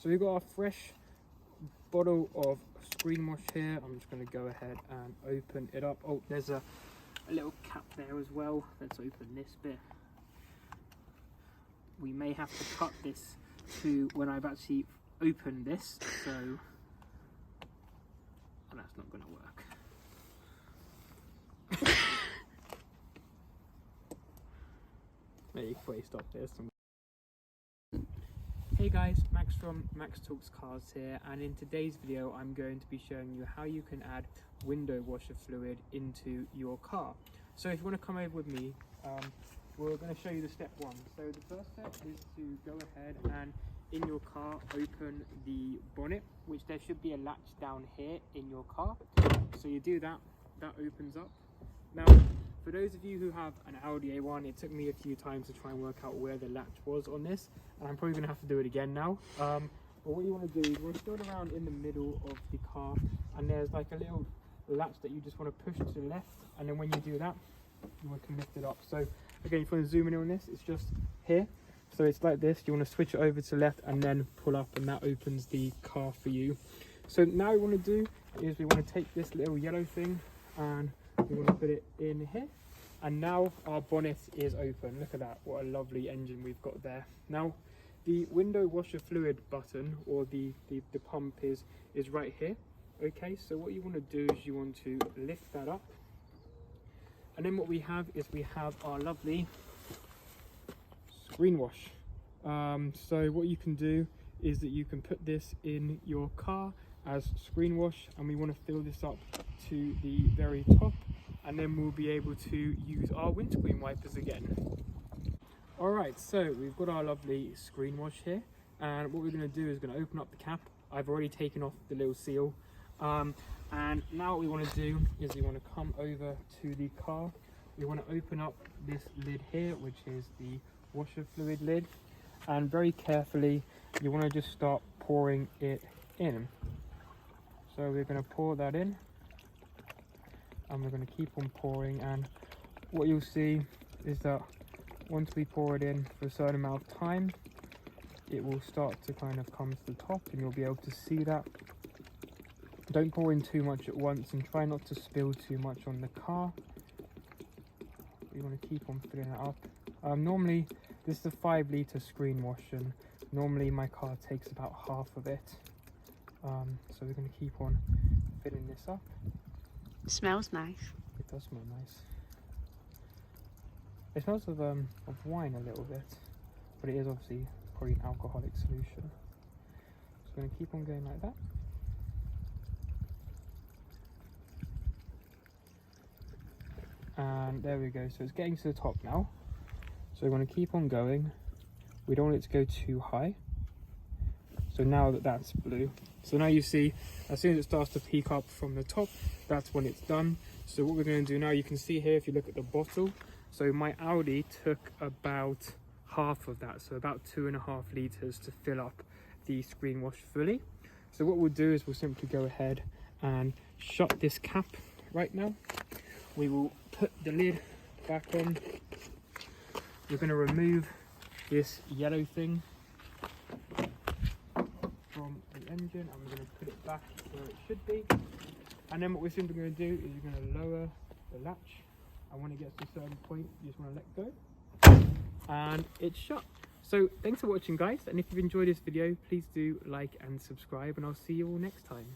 So we've got our fresh bottle of Screenwash here. I'm just going to go ahead and open it up. Oh, there's a little cap there as well. Let's open this bit. We may have to cut this to when I've actually opened this, so that's not going to work. Maybe probably stop this. Hey guys, Max from Max Talks Cars here, and in today's video I'm going to be showing you how you can add window washer fluid into your car. So if you want to come over with me, we're going to show you the step one. So the first step is to go ahead and in your car open the bonnet, which there should be a latch down here in your car. So you do that, that opens up. Now for those of you who have an Audi A1, it took me a few times to try and work out where the latch was on this, and I'm probably going to have to do it again now. But what you want to do is you want to throw it around in the middle of the car, and there's like a little latch that you just want to push to the left, and then when you do that, you want to lift it up. So again, if you want to zoom in on this, it's just here. So it's like this, you want to switch it over to the left and then pull up, and that opens the car for you. So now what we want to do is we want to take this little yellow thing and we want to put it in here, and now our bonnet is open. Look at that, what a lovely engine we've got there. Now the window washer fluid button, or the pump is right here. Okay, so what you want to do is you want to lift that up, and then what we have is we have our lovely Screenwash. So what you can do is that you can put this in your car as Screenwash, and we want to fill this up to the very top, and then we'll be able to use our windscreen wipers again. Alright, so we've got our lovely Screenwash here, and what we're going to do is going to open up the cap. I've already taken off the little seal, and now what we want to do is we want to come over to the car. We want to open up this lid here, which is the washer fluid lid, and very carefully you want to just start pouring it in. So we're going to pour that in, and we're going to keep on pouring, and what you'll see is that once we pour it in for a certain amount of time, it will start to kind of come to the top, and you'll be able to see that. Don't pour in too much at once, and try not to spill too much on the car. You want to keep on filling it up. Normally this is a 5 litre Screenwash, and normally my car takes about half of it. So we're going to keep on filling this up. It smells nice. It does smell nice. It smells of wine a little bit, but it is obviously probably an alcoholic solution. So we're going to keep on going like that. And there we go, so it's getting to the top now. So we're going to keep on going. We don't want it to go too high. So now that that's blue, so now you see as soon as it starts to peak up from the top, that's when it's done. So what we're going to do now, you can see here if you look at the bottle, so my Audi took about half of that, so about 2.5 litres to fill up the Screenwash fully. So what we'll do is we'll simply go ahead and shut this cap right now. We will put the lid back on. We're going to remove this yellow thing from the engine, and we're going to put it back where it should be. And then what we're simply going to do is we're going to lower the latch, and when it gets to a certain point you just want to let go, and it's shut. So thanks for watching guys, and if you've enjoyed this video, please do like and subscribe, and I'll see you all next time.